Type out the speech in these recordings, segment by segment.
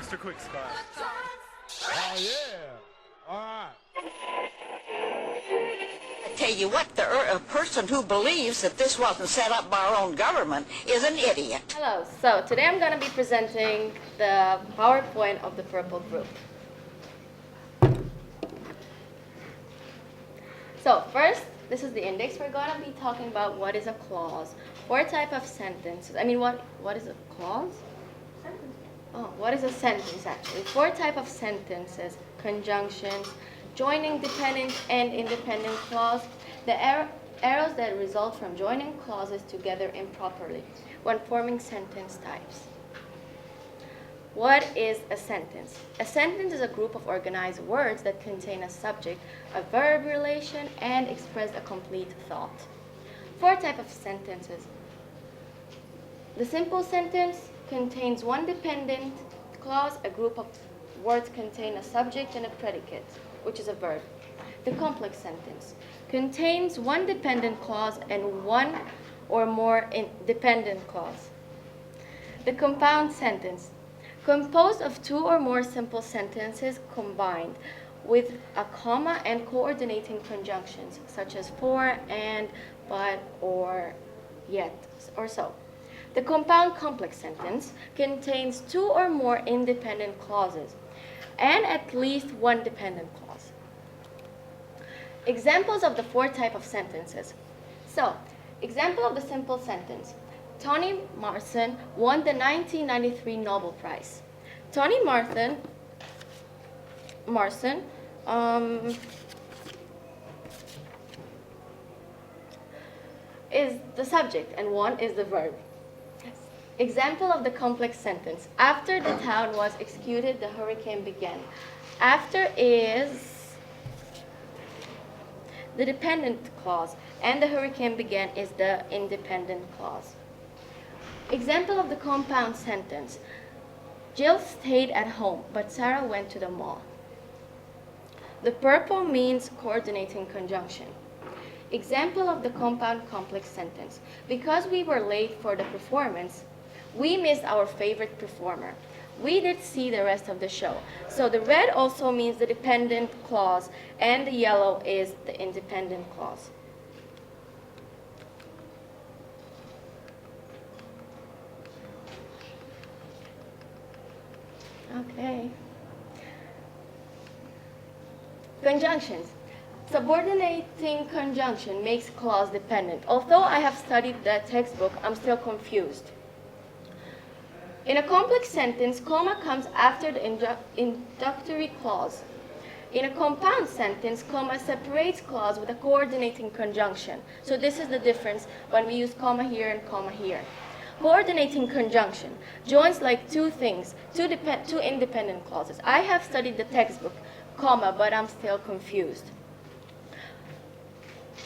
extra quick, Scott. Oh, yeah. All right. I tell you what, a person who believes that this wasn't set up by our own government is an idiot. Hello, so today I'm going to be presenting the PowerPoint of the Purple Group. So first, this is the index. We're going to be talking about what is a clause, what type of sentences. I mean, what is a clause? Sentence. Oh, what is a sentence actually? 4 type of sentences: conjunctions, joining dependent and independent clause, the errors that result from joining clauses together improperly when forming sentence types. What is a sentence? A sentence is a group of organized words that contain a subject, a verb relation, and express a complete thought. 4 types of sentences. The simple sentence contains one dependent clause. A group of words contain a subject and a predicate, which is a verb. The complex sentence contains one dependent clause and one or more dependent clause. The compound sentence, composed of 2 or more simple sentences combined with a comma and coordinating conjunctions such as for, and, but, or, yet, or so. The compound complex sentence contains 2 or more independent clauses and at least one dependent clause. Examples of the 4 types of sentences. So, example of the simple sentence. Toni Morrison won the 1993 Nobel Prize. Toni Morrison is the subject and won is the verb. Example of the complex sentence. After the town was executed, the hurricane began. After is the dependent clause, and the hurricane began is the independent clause. Example of the compound sentence. Jill stayed at home, but Sarah went to the mall. The purple means coordinating conjunction. Example of the compound complex sentence. Because we were late for the performance, we missed our favorite performer. We did see the rest of the show. So the red also means the dependent clause, and the yellow is the independent clause. Okay. Conjunctions. Subordinating conjunction makes clause dependent. Although I have studied that textbook, I'm still confused. In a complex sentence, comma comes after the introductory clause. In a compound sentence, comma separates clause with a coordinating conjunction. So this is the difference when we use comma here and comma here. Coordinating conjunction joins like 2 things, 2 independent clauses. I have studied the textbook, comma, but I'm still confused.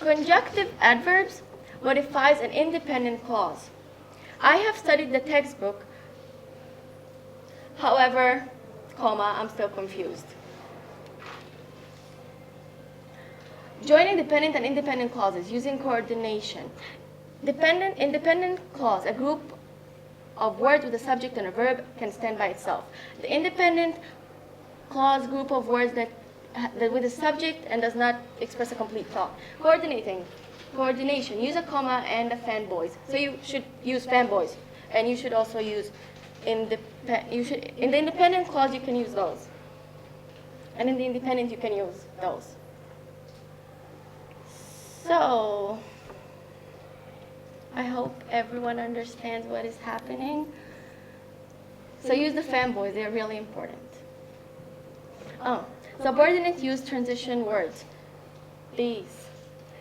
Conjunctive adverbs modifies an independent clause. I have studied the textbook, however, comma, I'm still confused. Joining dependent and independent clauses using coordination. Independent clause, a group of words with a subject and a verb, can stand by itself. The independent clause, group of words that with a subject and does not express a complete thought. Coordination, use a comma and a fanboys. So you should use fanboys, and you should also use in the independent clause you can use those, and in the independent you can use those. So I hope everyone understands what is happening. So use the fanboys, they're really important. Subordinate use transition words. These.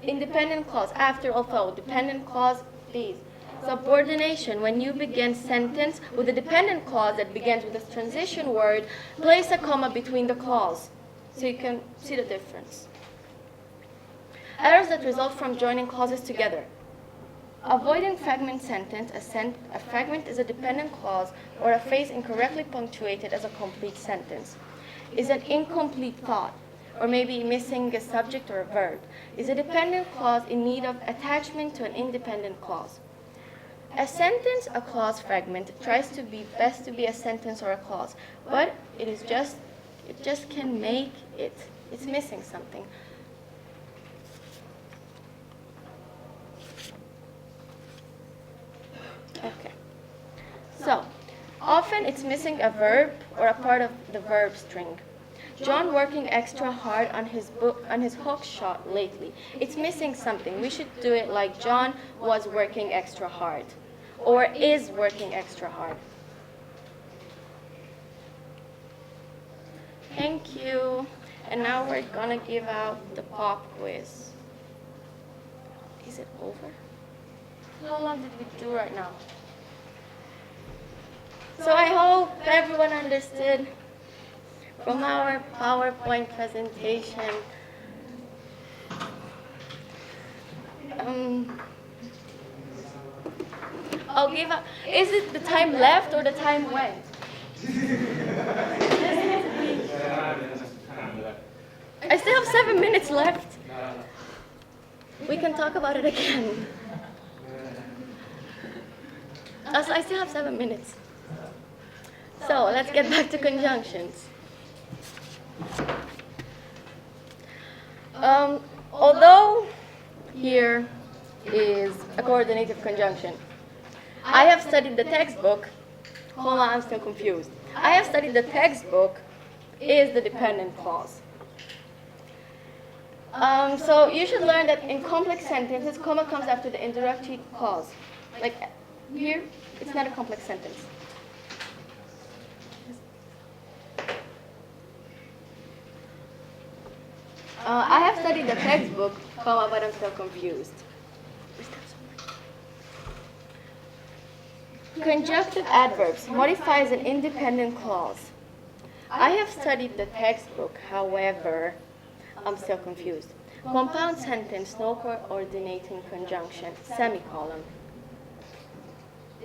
Independent clause, after, although. Dependent clause, these. Subordination, when you begin sentence with a dependent clause that begins with a transition word, place a comma between the clause so you can see the difference. Errors that result from joining clauses together. Avoiding fragment sentence. A fragment is a dependent clause or a phrase incorrectly punctuated as a complete sentence. Is an incomplete thought, or maybe missing a subject or a verb. Is a dependent clause in need of attachment to an independent clause. A sentence, a clause fragment tries to be best to be a sentence or a clause, but it just can make it. It's missing something. Okay. So, often it's missing a verb or a part of the verb string. John working extra hard on his hook shot lately. It's missing something. We should do it like John was working extra hard or is working extra hard. Thank you. And now we're gonna give out the pop quiz. Is it over? How long did we do right now? So I hope everyone understood from our PowerPoint presentation. I'll give up. Is it the time left or the time went? I still have 7 minutes left. We can talk about it again. I still have 7 minutes. So let's get back to conjunctions. Although here is a coordinative conjunction, I have studied the textbook. Hold on, I'm still confused. I have studied the textbook is the dependent clause. So you should learn that in complex sentences, comma comes after the introductory clause. Like here, it's not a complex sentence. I have studied the textbook, comma, but I'm still confused. Conjunctive adverbs modifies an independent clause. I have studied the textbook, however, I'm still confused. Compound sentence, no coordinating conjunction, semicolon.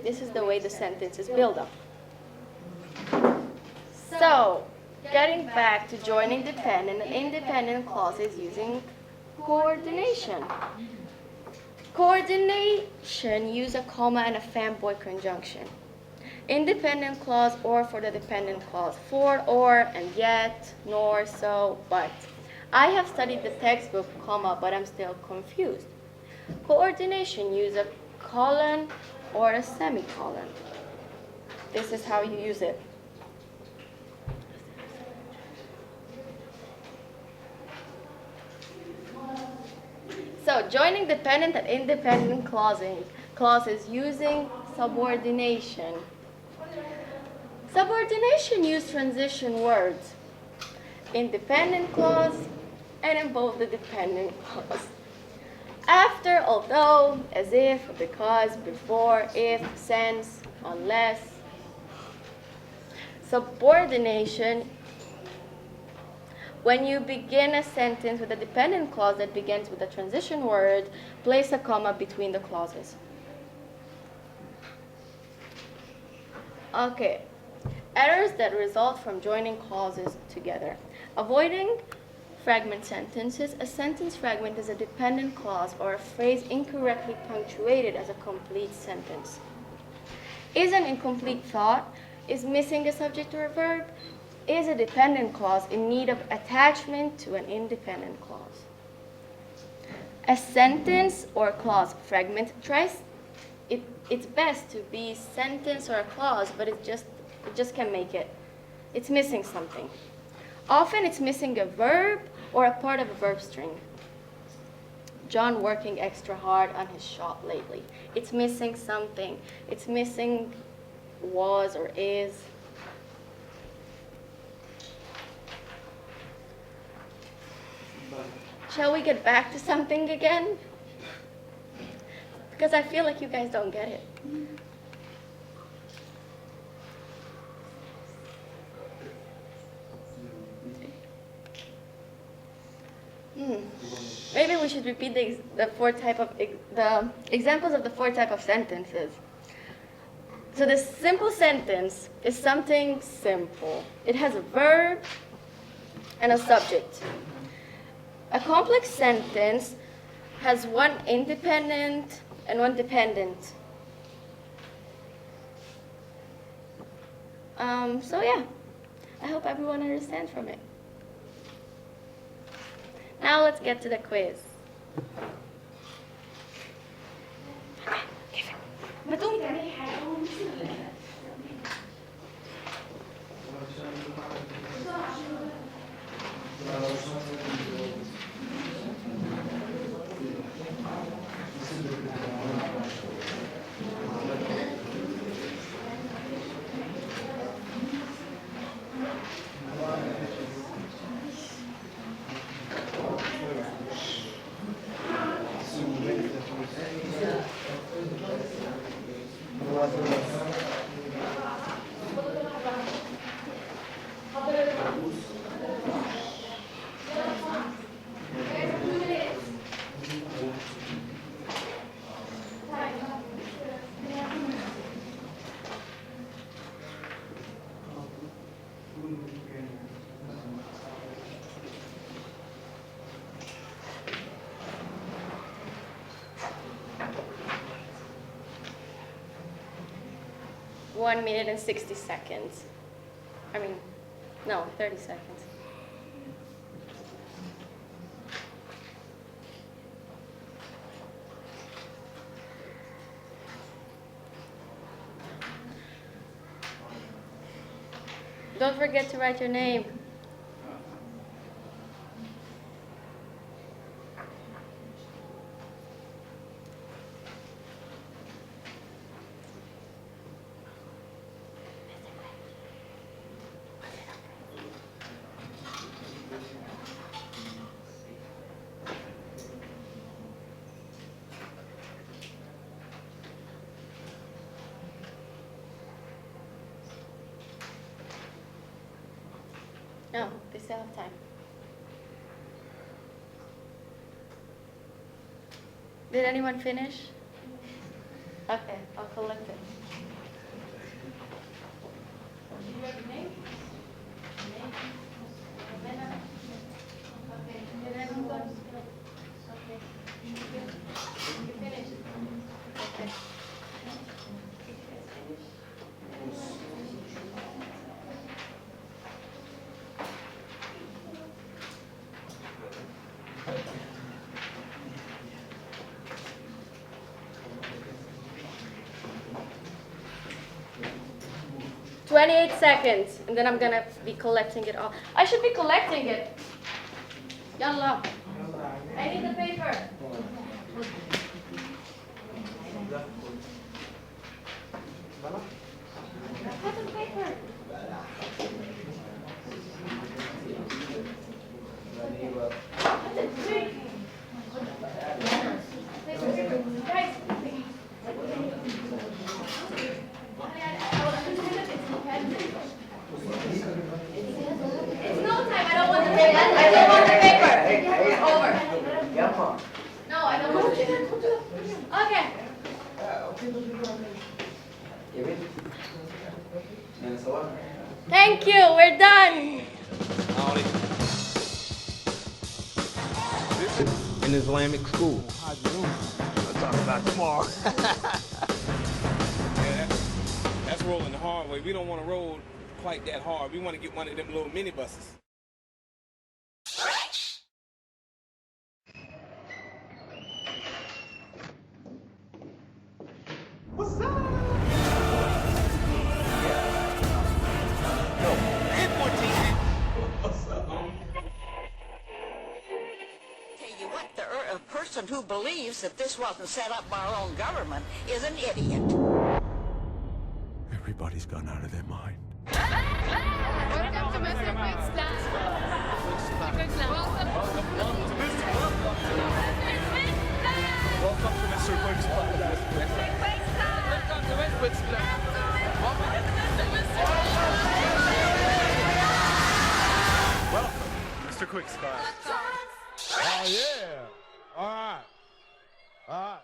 This is the way the sentence is built up. So, getting back to joining dependent and independent clauses using coordination. Coordination use a comma and a fanboy conjunction. Independent clause or for the dependent clause. For, or, and yet, nor, so, but. I have studied the textbook, comma, but I'm still confused. Coordination use a colon or a semicolon. This is how you use it. So, joining dependent and independent clauses using subordination. Subordination use transition words. Independent clause and in both the dependent clause. After, although, as if, because, before, if, since, unless. Subordination. When you begin a sentence with a dependent clause that begins with a transition word, place a comma between the clauses. Okay. Errors that result from joining clauses together. Avoiding fragment sentences. A sentence fragment is a dependent clause or a phrase incorrectly punctuated as a complete sentence. Is an incomplete thought. Is missing a subject or a verb. Is a dependent clause in need of attachment to an independent clause. A sentence or clause fragment tries it's best to be sentence or a clause, but it just can't make it. It's missing something. Often it's missing a verb or a part of a verb string. John working extra hard on his shop lately. It's missing something. It's missing was or is. Shall we get back to something again? Because I feel like you guys don't get it. Maybe we should repeat the examples of the 4 types of sentences. So the simple sentence is something simple. It has a verb and a subject. A complex sentence has one independent and one dependent So yeah, I hope everyone understands from it. Now let's get to the quiz. One minute and 60 seconds. I mean, no, 30 seconds. Don't forget to write your name. No, they still have time. Did anyone finish? Okay, I'll collect it. Did you have your name? Okay, did everyone? Okay. You finished? Okay. 28 seconds, and then I'm gonna be collecting it all. I should be collecting it. Yalla. I need the paper. I have the paper. Guys. It's no time. I don't want the paper. I don't want the paper. It's over. No, I don't want the paper. Okay. Thank you. We're done. In Islamic school. I'll talk about tomorrow. Yeah, that's rolling the hard way. We don't want to roll quite that hard. We want to get one of them little minibuses. What's up? A person who believes that this wasn't set up by our own government is an idiot. Everybody's gone out of their mind. Welcome to Mr. Quick's class. Welcome to Mr. Quick's class. Welcome to Mr. Quick's class. Welcome, Mr. Quick's class. Oh, yeah. All right. All right.